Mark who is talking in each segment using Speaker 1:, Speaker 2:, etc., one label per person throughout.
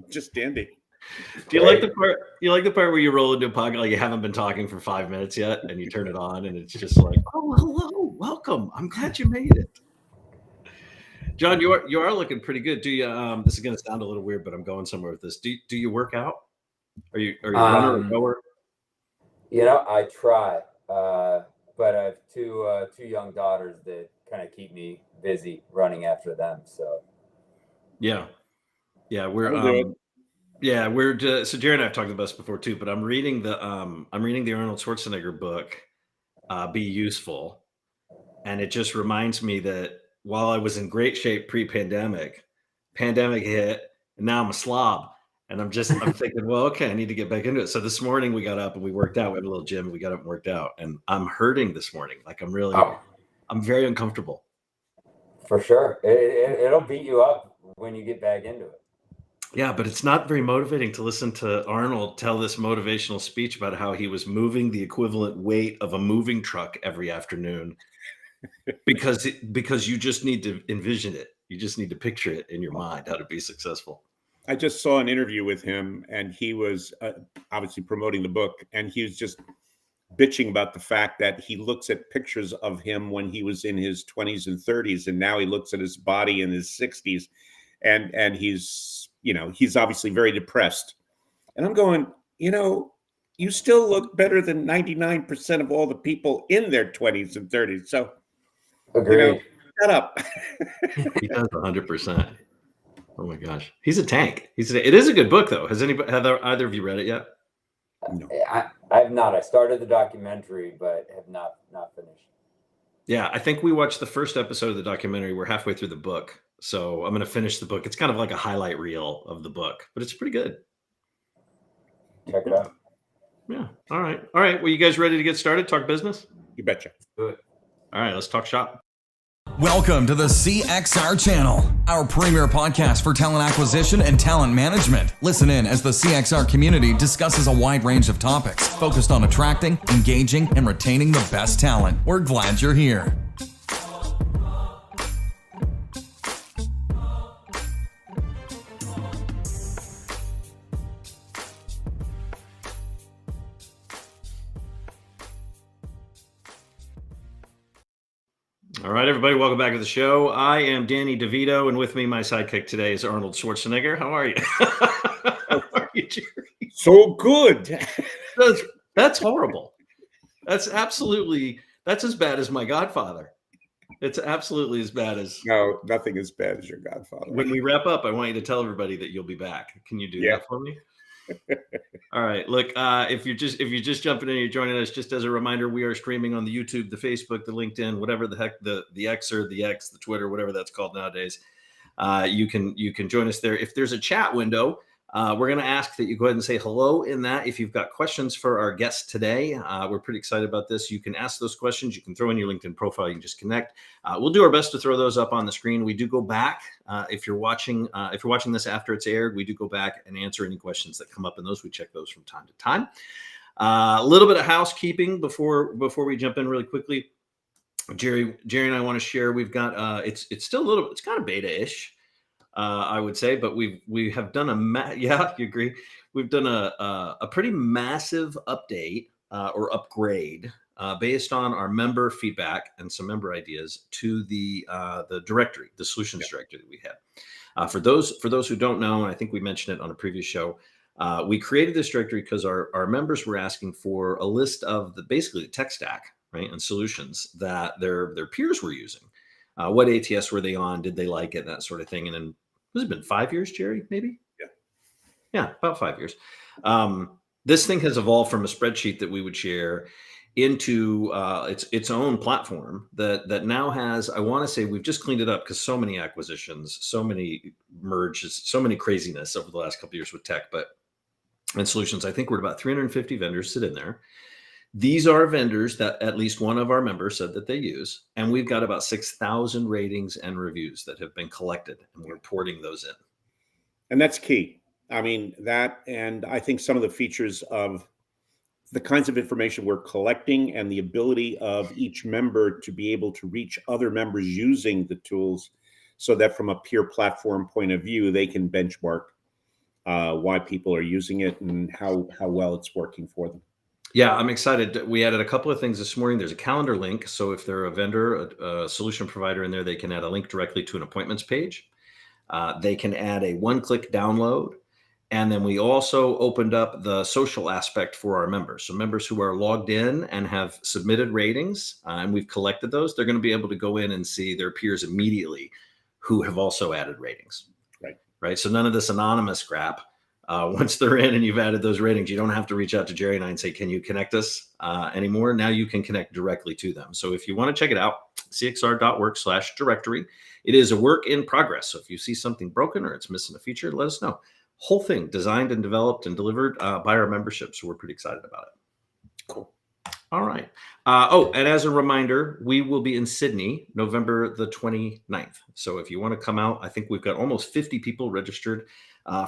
Speaker 1: just dandy.
Speaker 2: Do you like the part? You like the part where you roll into a podcast like you haven't been talking for 5 minutes yet, and you turn it on, and it's just like, oh, hello, welcome. I'm glad you made it. John, you are looking pretty good. Do you? This is going to sound a little weird, but I'm going somewhere with this. Do you work out? Are you a runner or goer?
Speaker 3: I try, but I have two young daughters that kind of keep me busy running after them. So
Speaker 2: yeah, we're so Jerry and I have talked about this before too. But I'm reading the Arnold Schwarzenegger book, Be Useful, and it just reminds me that while I was in great shape pre-pandemic, pandemic hit, and now I'm a slob. And I'm thinking, well, okay, I need to get back into it. So this morning we got up and we worked out. We had a little gym. We got up and worked out. And I'm hurting this morning. Like I'm very uncomfortable.
Speaker 3: For sure. It'll beat you up when you get back into it.
Speaker 2: Yeah, but it's not very motivating to listen to Arnold tell this motivational speech about how he was moving the equivalent weight of a moving truck every afternoon because you just need to envision it. You just need to picture it in your mind, how to be successful.
Speaker 1: I just saw an interview with him, and he was obviously promoting the book, and he was just bitching about the fact that he looks at pictures of him when he was in his 20s and 30s, and now he looks at his body in his 60s, and he's obviously very depressed. And I'm going, you still look better than 99% of all the people in their 20s and 30s. So,
Speaker 3: agreed.
Speaker 1: Shut up.
Speaker 2: He does 100%. Oh my gosh, he's a tank. It is a good book though. Have either of you read it yet?
Speaker 3: No. I have not. I started the documentary, but have not finished.
Speaker 2: Yeah, I think we watched the first episode of the documentary. We're halfway through the book, so I'm going to finish the book. It's kind of like a highlight reel of the book, but it's pretty good.
Speaker 3: Check it out.
Speaker 2: Yeah. All right. Well, you guys ready to get started? Talk business?
Speaker 1: You betcha.
Speaker 3: Do it.
Speaker 2: All right, let's talk shop.
Speaker 4: Welcome to the CXR channel, our premier podcast for talent acquisition and talent management. Listen in as the CXR community discusses a wide range of topics focused on attracting, engaging, and retaining the best talent. We're glad you're here.
Speaker 2: All right, everybody, welcome back to the show. I am Danny DeVito, and with me, my sidekick today is Arnold Schwarzenegger. How are you? How are you, Jerry?
Speaker 1: So good.
Speaker 2: That's horrible. That's as bad as my Godfather. It's absolutely as bad as...
Speaker 1: No, nothing as bad as your Godfather.
Speaker 2: When we wrap up, I want you to tell everybody that you'll be back. Can you do that for me? All right. Look, if you're just jumping in, you're joining us. Just as a reminder, we are streaming on the YouTube, the Facebook, the LinkedIn, whatever the heck the X or the X, the Twitter, whatever that's called nowadays. You can join us there. If there's a chat window, we're going to ask that you go ahead and say hello in that. If you've got questions for our guest today, we're pretty excited about this. You can ask those questions. You can throw in your LinkedIn profile. You can just connect. We'll do our best to throw those up on the screen. We do go back. If you're watching this after it's aired, we do go back and answer any questions that come up in those. We check those from time to time. A little bit of housekeeping before we jump in really quickly. Jerry and I want to share. We've got it's still it's kind of beta-ish. I would say, but we have done you agree? We've done a pretty massive update or upgrade based on our member feedback and some member ideas to the directory, the solutions directory that we had. For those who don't know, and I think we mentioned it on a previous show, we created this directory because our members were asking for a list of basically the tech stack, right, and solutions that their peers were using. What ATS were they on? Did they like it? That sort of thing. And then has it been 5 years, Jerry? Maybe? Yeah, about 5 years. This thing has evolved from a spreadsheet that we would share into its own platform that now has, I want to say we've just cleaned it up because so many acquisitions, so many merges, so many craziness over the last couple of years with tech, and solutions. I think we're about 350 vendors sit in there. These are vendors that at least one of our members said that they use, and we've got about 6,000 ratings and reviews that have been collected, and we're porting those in.
Speaker 1: And that's key. I mean, that, and I think some of the features of the kinds of information we're collecting and the ability of each member to be able to reach other members using the tools so that from a peer platform point of view, they can benchmark why people are using it, and how well it's working for them.
Speaker 2: Yeah, I'm excited. We added a couple of things this morning. There's a calendar link. So if they're a vendor, a solution provider in there, they can add a link directly to an appointments page. They can add a one-click download. And then we also opened up the social aspect for our members. So members who are logged in and have submitted ratings, and we've collected those, they're going to be able to go in and see their peers immediately who have also added ratings. Right. So none of this anonymous crap. Once they're in and you've added those ratings, you don't have to reach out to Jerry and I and say, can you connect us anymore? Now you can connect directly to them. So if you want to check it out, cxr.work/directory. It is a work in progress. So if you see something broken or it's missing a feature, let us know. Whole thing designed and developed and delivered by our membership. So we're pretty excited about it.
Speaker 1: Cool.
Speaker 2: All right. And as a reminder, we will be in Sydney, November the 29th. So if you want to come out, I think we've got almost 50 people registered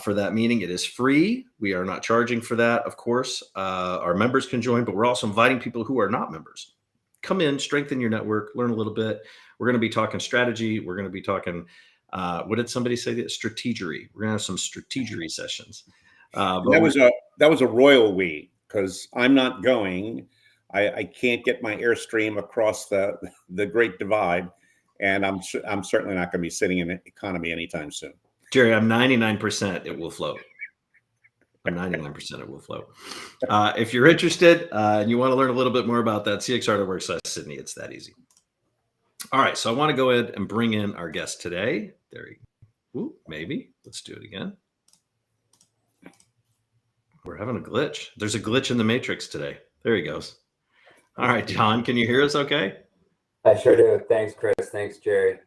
Speaker 2: for that meeting. It is free. We are not charging for that, of course. Our members can join, but we're also inviting people who are not members. Come in, strengthen your network, learn a little bit. We're going to be talking strategy. We're going to be talking, what did somebody say? Strategery. We're going to have some strategery sessions.
Speaker 1: That was a royal we, because I'm not going. I can't get my Airstream across the Great Divide, and I'm certainly not going to be sitting in economy anytime soon.
Speaker 2: Jerry, I'm 99% it will float. I'm 99% it will float. If you're interested and you want to learn a little bit more about that, cxr.work/Sydney. It's that easy. All right, so I want to go ahead and bring in our guest today. There you go. Ooh, maybe. Let's do it again. We're having a glitch. There's a glitch in the matrix today. There he goes. All right, John, can you hear us okay?
Speaker 3: I sure do. Thanks, Chris. Thanks, Jerry.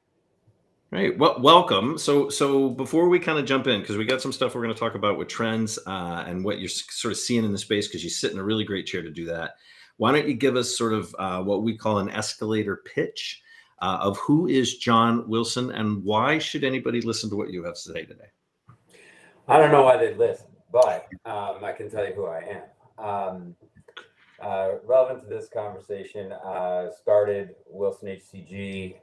Speaker 2: Great. Well, welcome. So before we kind of jump in, because we got some stuff we're going to talk about with trends and what you're sort of seeing in the space, because you sit in a really great chair to do that. Why don't you give us sort of what we call an escalator pitch of who is John Wilson and why should anybody listen to what you have to say today?
Speaker 3: I don't know why they'd listen, but I can tell you who I am. Relevant to this conversation, started WilsonHCG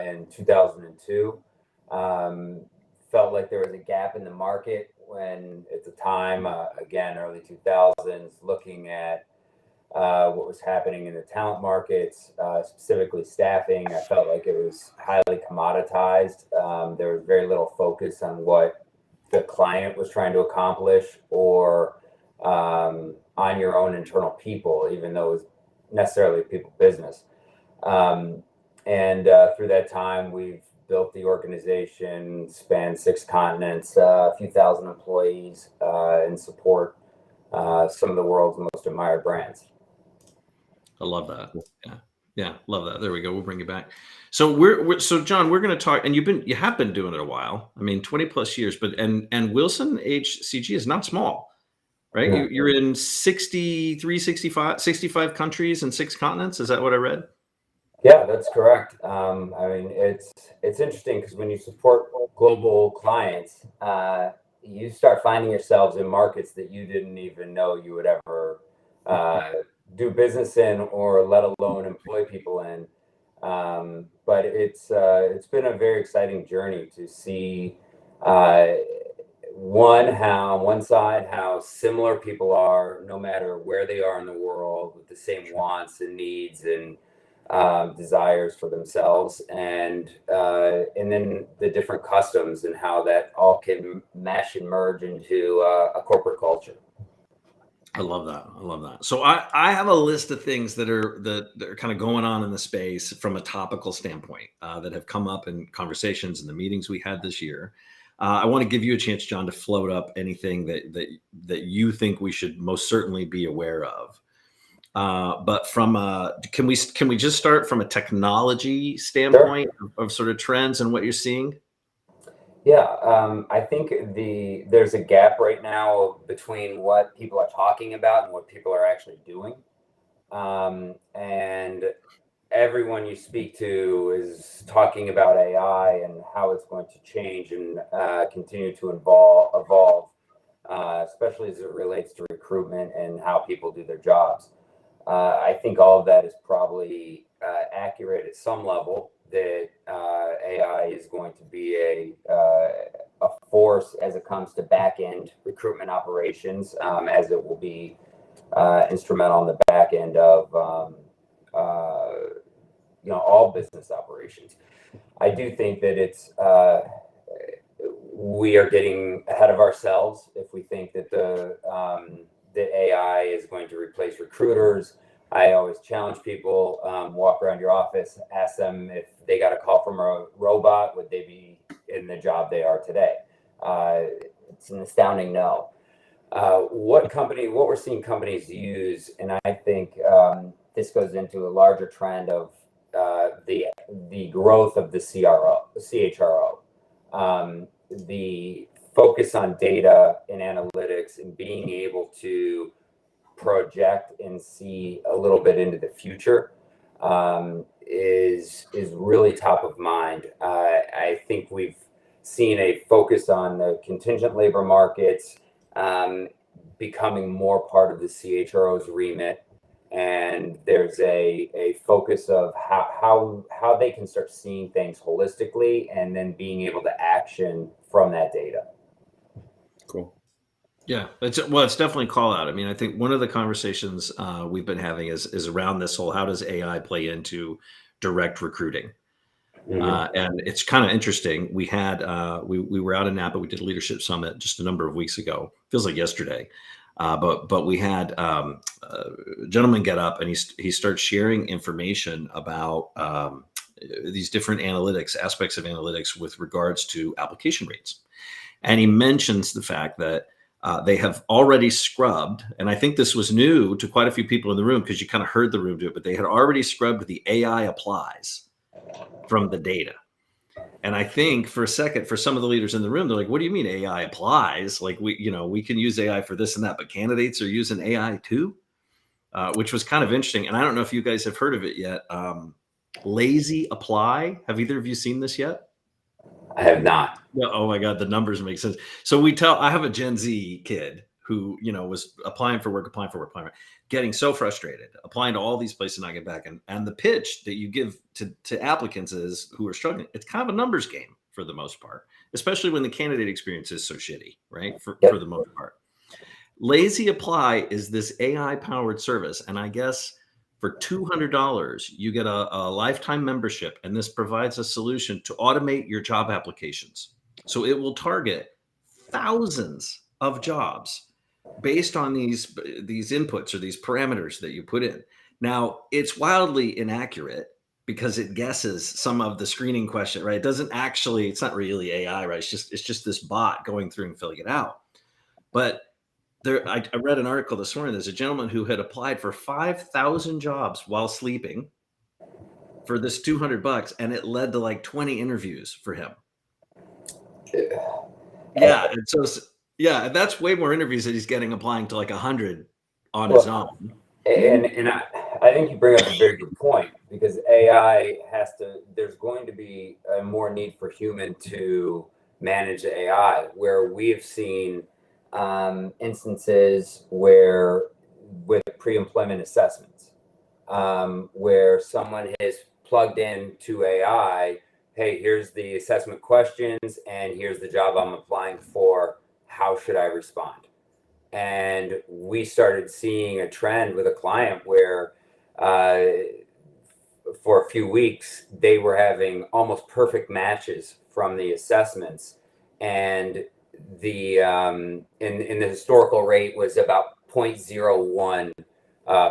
Speaker 3: in 2002. Felt like there was a gap in the market when, at the time, again, early 2000s, looking at what was happening in the talent markets, specifically staffing. I felt like it was highly commoditized. There was very little focus on what the client was trying to accomplish or on your own internal people, even though it was necessarily a people business. And through that time, we've built the organization, spanned 6 continents, a few thousand employees, and support some of the world's most admired brands.
Speaker 2: I love that. Yeah, love that. There we go. We'll bring you back. So so John, we're going to talk, and you have been doing it a while. I mean, 20 plus years, but and WilsonHCG is not small. Right? Yeah. You're in 65 countries and 6 continents. Is that what I read?
Speaker 3: Yeah, that's correct. I mean, it's interesting because when you support global clients, you start finding yourselves in markets that you didn't even know you would ever do business in, or let alone employ people in. But it's been a very exciting journey to see how similar people are, no matter where they are in the world, with the same wants and needs and desires for themselves, and then the different customs and how that all can mesh and merge into a corporate culture.
Speaker 2: I love that. So I have a list of things that are kind of going on in the space from a topical standpoint that have come up in conversations in the meetings we had this year. I want to give you a chance, John, to float up anything that you think we should most certainly be aware of. But can we just start from a technology standpoint? Sure. of sort of trends and what you're seeing?
Speaker 3: Yeah, I think there's a gap right now between what people are talking about and what people are actually doing. And everyone you speak to is talking about AI and how it's going to change and continue to evolve, especially as it relates to recruitment and how people do their jobs. I think all of that is probably accurate at some level, that AI is going to be a force as it comes to back-end recruitment operations, as it will be instrumental on the back end of all business operations. I do think that we are getting ahead of ourselves if we think that that AI is going to replace recruiters. I always challenge people, walk around your office, ask them if they got a call from a robot, would they be in the job they are today? It's an astounding no. What we're seeing companies use, and I think this goes into a larger trend of the growth of the CHRO, the focus on data and analytics and being able to project and see a little bit into the future is really top of mind. I think we've seen a focus on the contingent labor markets becoming more part of the CHRO's remit, and there's a focus of how they can start seeing things holistically and then being able to action from that data.
Speaker 1: Cool.
Speaker 2: Yeah, it's definitely a call out. I mean, I think one of the conversations we've been having is around this whole, how does AI play into direct recruiting? And it's kind of interesting. We had we were out in Napa. We did a leadership summit just a number of weeks ago. Feels like yesterday. But we had a gentleman get up and he starts sharing information about these different aspects of analytics with regards to application rates. And he mentions the fact that they have already scrubbed, and I think this was new to quite a few people in the room because you kind of heard the room do it, but they had already scrubbed the AI applies from the data. And I think for a second, for some of the leaders in the room, they're like, what do you mean AI applies? Like we can use AI for this and that, but candidates are using AI too, which was kind of interesting. And I don't know if you guys have heard of it yet. Lazy apply. Have either of you seen this yet?
Speaker 3: I have not.
Speaker 2: Oh my God, the numbers make sense. So I have a Gen Z kid who, was applying for work, getting so frustrated, applying to all these places, not get back. And the pitch that you give to applicants who are struggling, it's kind of a numbers game for the most part, especially when the candidate experience is so shitty, right? For the most part. Lazy Apply is this AI powered service. And I guess for $200, you get a lifetime membership. And this provides a solution to automate your job applications. So it will target thousands of jobs based on these inputs or these parameters that you put in. Now, it's wildly inaccurate because it guesses some of the screening question, right? It's not really AI, right? It's just this bot going through and filling it out. But I read an article this morning. There's a gentleman who had applied for 5,000 jobs while sleeping for this $200, and it led to like 20 interviews for him. Yeah. And so, that's way more interviews that he's getting applying to like 100 on his own.
Speaker 3: And I think you bring up a very good point, because AI there's going to be a more need for human to manage AI, where we have seen instances where with pre-employment assessments, where someone has plugged into AI, hey, here's the assessment questions and here's the job I'm applying for. How should I respond? And we started seeing a trend with a client where for a few weeks, they were having almost perfect matches from the assessments. And the in the historical rate was about 0.01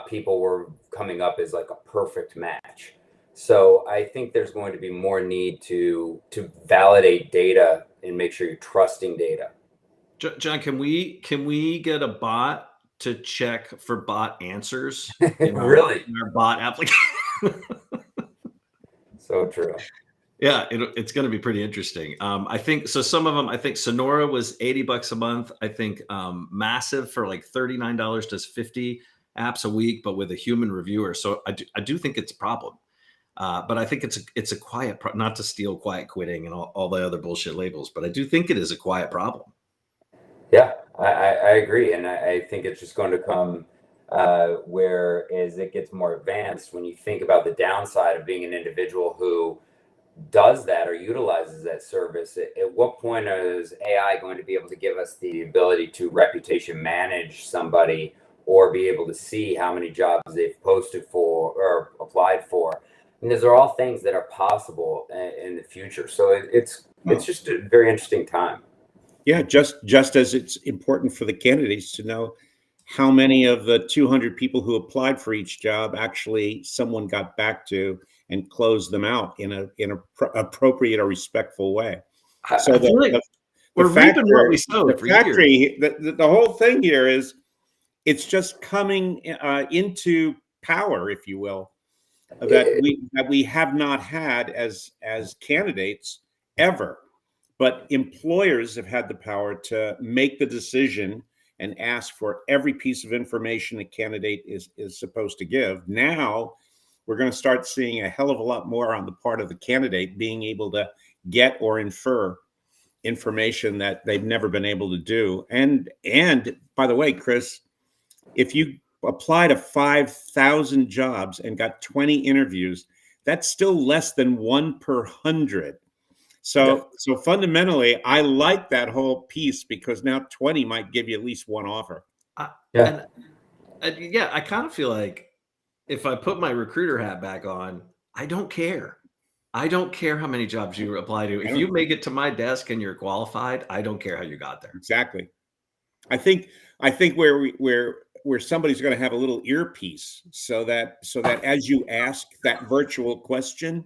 Speaker 3: people were coming up as like a perfect match. So I think there's going to be more need to validate data and make sure you're trusting data.
Speaker 2: John, can we get a bot to check for bot answers in
Speaker 3: Really?
Speaker 2: our bot application?
Speaker 3: So true.
Speaker 2: Yeah, it's going to be pretty interesting. I think so. Some of them, I think Sonora was $80 a month. I think Massive for like $39 does 50 apps a week, but with a human reviewer. So I do think it's a problem. But I think it's a quiet, not to steal quiet quitting and all the other bullshit labels, but I do think it is a quiet problem.
Speaker 3: Yeah, I agree. And I think it's just going to come where as it gets more advanced, when you think about the downside of being an individual who does that or utilizes that service, at what point is AI going to be able to give us the ability to reputation manage somebody, or be able to see how many jobs they've posted for or applied for? And these are all things that are possible in the future. So it's just a very interesting time.
Speaker 1: Yeah, just as it's important for the candidates to know how many of the 200 people who applied for each job actually someone got back to and closed them out in a appropriate or respectful way. So
Speaker 2: I feel like we're reaping what we sowed for years.
Speaker 1: The whole thing here is it's just coming into power, if you will, that we have not had as candidates ever. But employers have had the power to make the decision and ask for every piece of information a candidate is supposed to give. Now we're going to start seeing a hell of a lot more on the part of the candidate being able to get or infer information that they've never been able to do. And by the way, Chris, if you apply to 5,000 jobs and got 20 interviews, that's still less than 1 per 100. So fundamentally, I like that whole piece because now 20 might give you at least one offer.
Speaker 2: I kind of feel like if I put my recruiter hat back on, I don't care. I don't care how many jobs you apply to. If you make it to my desk and you're qualified, I don't care how you got there.
Speaker 1: Exactly. I think where somebody's going to have a little earpiece so that as you ask that virtual question,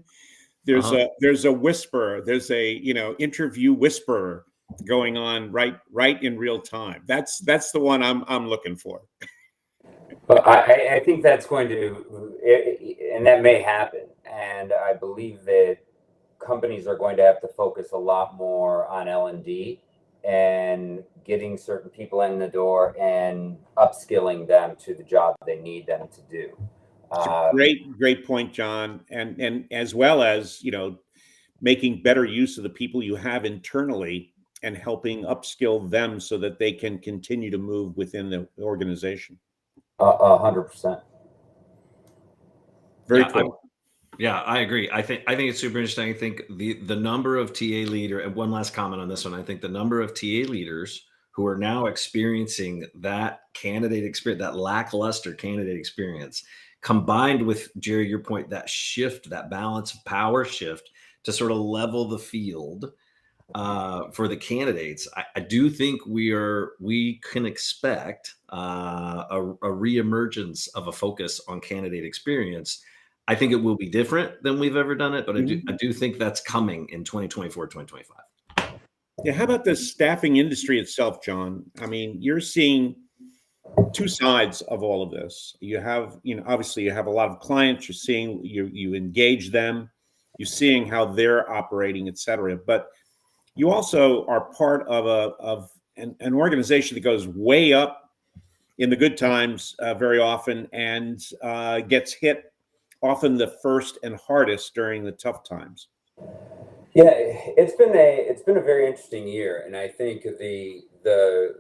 Speaker 1: there's a whisper, there's a interview whisperer going on right in real time. That's the one I'm looking for.
Speaker 3: But I think that's going to, and that may happen. And I believe that companies are going to have to focus a lot more on L&D and getting certain people in the door and upskilling them to the job they need them to do.
Speaker 1: Great point, John. And as well as, making better use of the people you have internally and helping upskill them so that they can continue to move within the organization.
Speaker 3: 100%.
Speaker 1: Very cool.
Speaker 2: I agree. I think it's super interesting. I think the number of TA leader, and one last comment on this one, I think the number of TA leaders who are now experiencing that candidate experience, that lackluster candidate experience, combined with, Jerry, your point, that shift, that balance of power shift to sort of level the field for the candidates. I do think we can expect a reemergence of a focus on candidate experience. I think it will be different than we've ever done it, but I do think that's coming in 2024, 2025.
Speaker 1: Yeah. How about the staffing industry itself, John? I mean, you're seeing two sides of all of this. You have, obviously you have a lot of clients, you're seeing, you engage them, you're seeing how they're operating, et cetera. But you also are part of an organization that goes way up in the good times very often and gets hit often the first and hardest during the tough times.
Speaker 3: Yeah, it's been a very interesting year, and I think the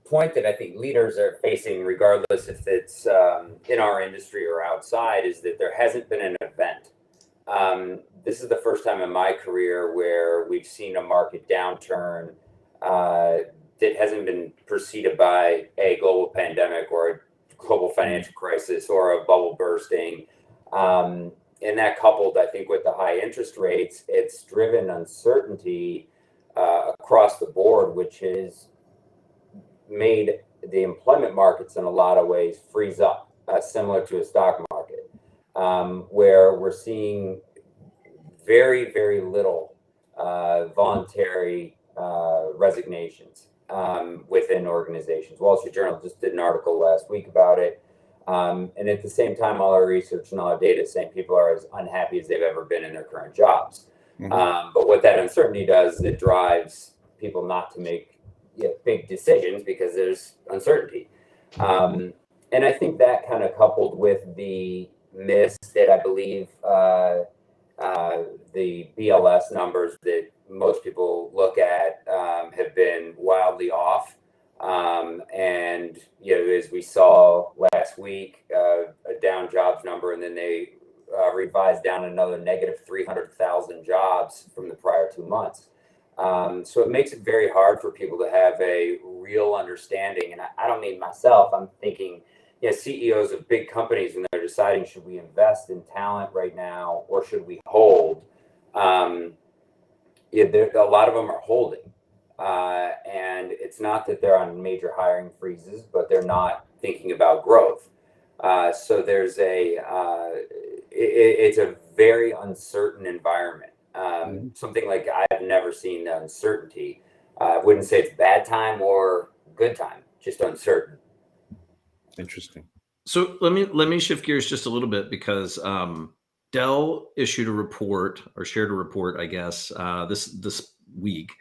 Speaker 3: point that I think leaders are facing, regardless if it's in our industry or outside, is that there hasn't been an event. This is the first time in my career where we've seen a market downturn that hasn't been preceded by a global pandemic or a global financial crisis or a bubble bursting. And that, coupled, I think, with the high interest rates, it's driven uncertainty across the board, which has made the employment markets in a lot of ways freeze up, similar to a stock market, where we're seeing very, very little voluntary resignations within organizations. Wall Street Journal just did an article last week about it. And at the same time, all our research and all our data is saying people are as unhappy as they've ever been in their current jobs. But what that uncertainty does, it drives people not to make big decisions because there's uncertainty. And I think that kind of coupled with the miss that I believe the BLS numbers that most people look at have been wildly off. And as we saw last week, a down jobs number, and then they revised down another negative 300,000 jobs from the prior 2 months. So it makes it very hard for people to have a real understanding. And I don't mean myself, I'm thinking, CEOs of big companies, when they're deciding, should we invest in talent right now or should we hold? A lot of them are holding. And it's not that they're on major hiring freezes, but they're not thinking about growth. So there's it's a very uncertain environment. Something like I've never seen the uncertainty. I wouldn't say it's bad time or good time, just uncertain.
Speaker 1: Interesting.
Speaker 2: So let me shift gears just a little bit, because Dell issued a report, or shared a report, I guess, this week,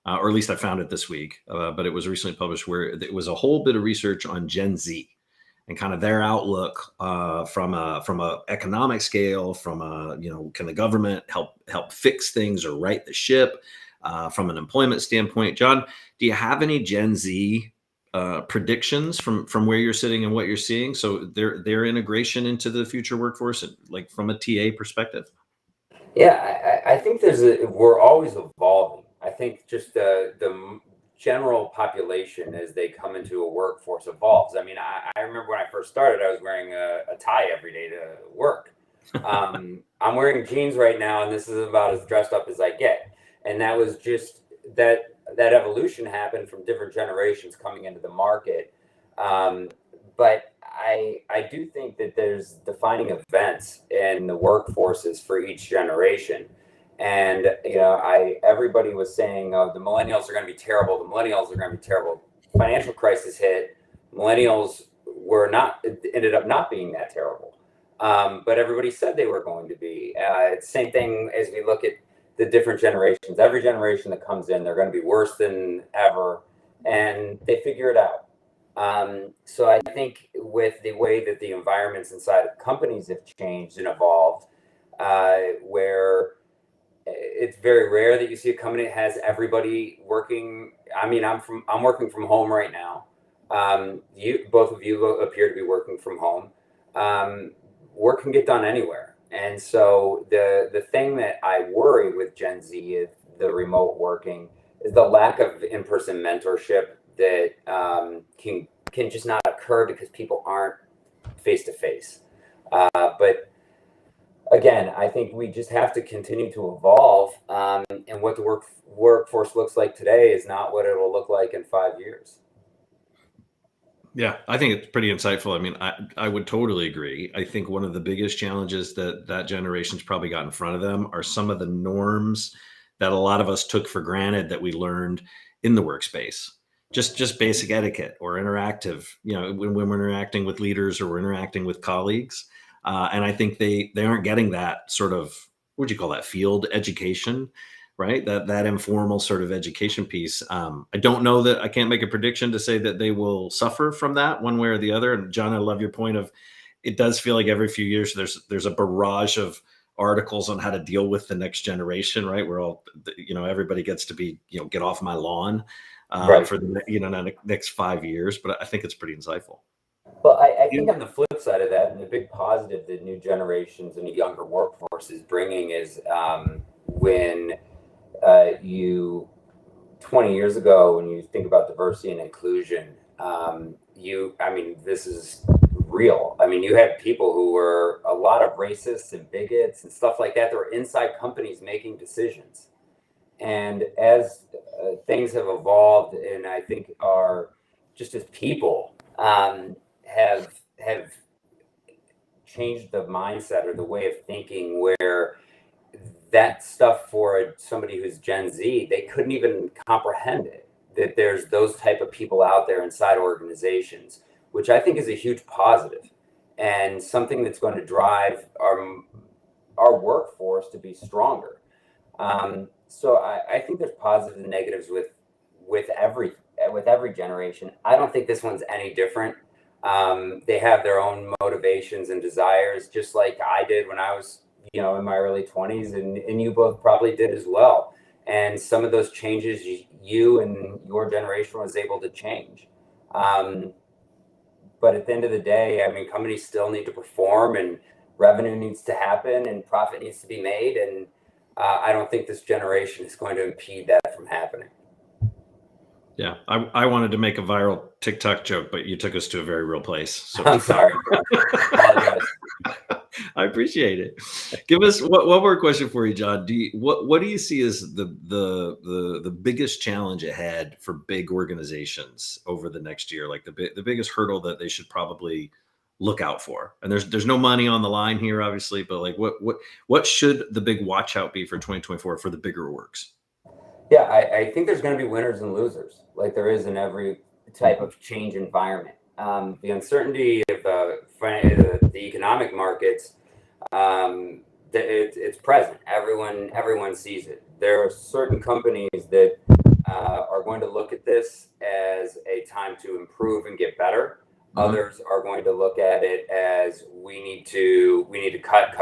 Speaker 2: or at least I found it this week, but it was recently published, where it was a whole bit of research on Gen Z and kind of their outlook from a economic scale, from can the government help fix things or right the ship, from an employment standpoint. John, do you have any Gen Z predictions from where you're sitting and what you're seeing? So their integration into the future workforce, like from a TA perspective?
Speaker 3: Yeah, I think we're always evolving. I think just the general population, as they come into a workforce, evolves. I mean, I remember when I first started, I was wearing a tie every day to work. I'm wearing jeans right now, and this is about as dressed up as I get. And that was just that evolution happened from different generations coming into the market. But I do think that there's defining events in the workforces for each generation. And everybody was saying, "Oh, the millennials are going to be terrible. The millennials are going to be terrible." Financial crisis hit. Millennials ended up not being that terrible, but everybody said they were going to be. It's the same thing as we look at the different generations. Every generation that comes in, they're going to be worse than ever, and they figure it out. So I think with the way that the environments inside of companies have changed and evolved, where it's very rare that you see a company that has everybody working. I mean, I'm working from home right now. Both of you appear to be working from home. Work can get done anywhere. And so the thing that I worry with Gen Z is the remote working, is the lack of in-person mentorship that can just not occur because people aren't face to face. But again, I think we just have to continue to evolve, and what the workforce looks like today is not what it will look like in 5 years.
Speaker 2: Yeah, I think it's pretty insightful. I mean, I would totally agree. I think one of the biggest challenges that generation's probably got in front of them are some of the norms that a lot of us took for granted that we learned in the workspace. Just basic etiquette or interactive, when we're interacting with leaders or we're interacting with colleagues. And I think they aren't getting that sort of, what would you call that, field education, right? That informal sort of education piece. I don't know that I can't make a prediction to say that they will suffer from that one way or the other. And John, I love your point of, it does feel like every few years there's a barrage of articles on how to deal with the next generation, right? We're all, everybody gets to be, get off my lawn
Speaker 3: Right.
Speaker 2: for the next 5 years. But I think it's pretty insightful.
Speaker 3: Well, I think on the flip side of that, and the big positive that new generations and the younger workforce is bringing is when 20 years ago, when you think about diversity and inclusion, this is real. I mean, you had people who were a lot of racists and bigots and stuff like that. That were inside companies making decisions. And as things have evolved, and I think are just as people have changed the mindset or the way of thinking, where that stuff for somebody who's Gen Z, they couldn't even comprehend it, that there's those type of people out there inside organizations, which I think is a huge positive and something that's going to drive our workforce to be stronger. So I think there's positives and negatives with every generation. I don't think this one's any different. They have their own motivations and desires, just like I did when I was, in my early 20s, and you both probably did as well. And some of those changes you and your generation was able to change. But at the end of the day, I mean, companies still need to perform, and revenue needs to happen and profit needs to be made. And I don't think this generation is going to impede that from happening.
Speaker 2: Yeah, I wanted to make a viral TikTok joke, but you took us to a very real place. So
Speaker 3: I'm sorry.
Speaker 2: I appreciate it. Give us one more question for you, John. What do you see as the biggest challenge ahead for big organizations over the next year? Like the biggest hurdle that they should probably look out for? And there's no money on the line here, obviously, but like what should the big watch out be for 2024 for the bigger orgs?
Speaker 3: Yeah, I think there's going to be winners and losers, like there is in every type of change environment. The uncertainty of the economic markets, it's present. Everyone sees it. There are certain companies that are going to look at this as a time to improve and get better. Mm-hmm. Others are going to look at it as we need to cut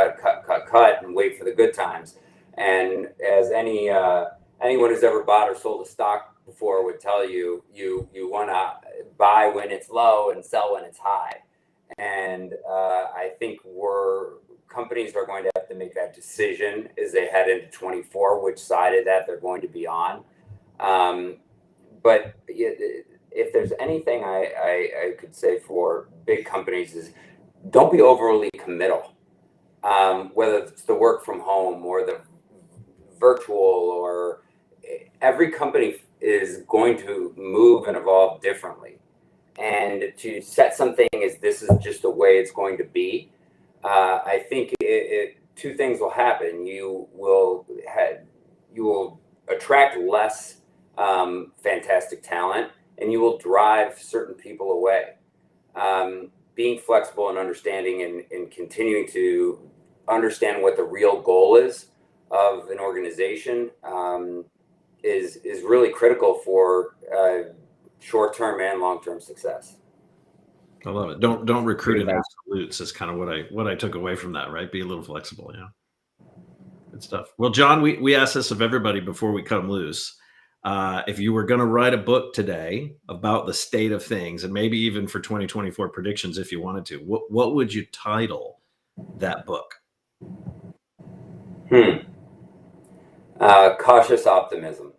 Speaker 3: and wait for the good times. And as anyone who's ever bought or sold a stock before would tell you, you want to buy when it's low and sell when it's high. And I think companies are going to have to make that decision as they head into 24, which side of that they're going to be on. But if there's anything I could say for big companies is don't be overly committal, whether it's the work from home or the virtual, or every company is going to move and evolve differently. And to set something as this is just the way it's going to be, I think two things will happen. You will attract less fantastic talent, and you will drive certain people away. Being flexible and understanding and continuing to understand what the real goal is of an organization is really critical for short-term and long-term success.
Speaker 2: I love it. Don't recruit in absolutes is kind of what I took away from that, right? Be a little flexible. Yeah. Good stuff. Well, John, we asked this of everybody before we cut them loose. If you were going to write a book today about the state of things, and maybe even for 2024 predictions, if you wanted to, what would you title that book?
Speaker 3: Cautious optimism.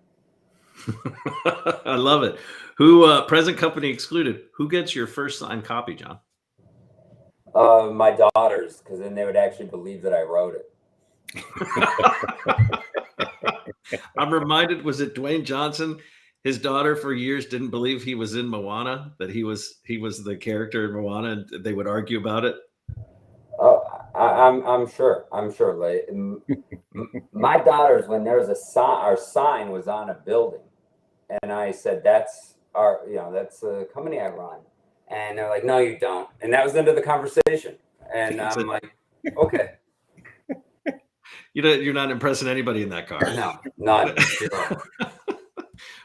Speaker 2: I love it. Who, present company excluded, who gets your first signed copy, John?
Speaker 3: My daughters, because then they would actually believe that I wrote it.
Speaker 2: I'm reminded, was it Dwayne Johnson? His daughter for years didn't believe he was in Moana, that he was the character in Moana, and they would argue about it.
Speaker 3: I'm sure. Like, my daughters, when there was our sign was on a building, and I said, that's the company I run. And they're like, no, you don't. And that was the end of the conversation. And I'm like, okay.
Speaker 2: You're not impressing anybody in that car.
Speaker 3: No, not.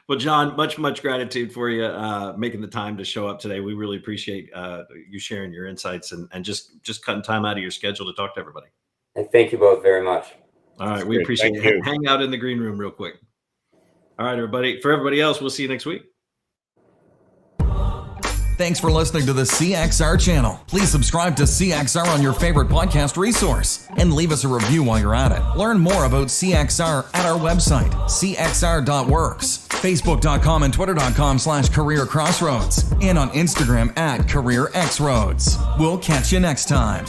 Speaker 2: Well, John, much gratitude for you making the time to show up today. We really appreciate you sharing your insights and just cutting time out of your schedule to talk to everybody.
Speaker 3: And thank you both very much.
Speaker 2: All right, we appreciate it. Hang out in the green room real quick. All right, everybody. For everybody else, we'll see you next week.
Speaker 4: Thanks for listening to the CXR channel. Please subscribe to CXR on your favorite podcast resource and leave us a review while you're at it. Learn more about CXR at our website, cxr.works, facebook.com and twitter.com/careercrossroads, and on Instagram @careerxroads. We'll catch you next time.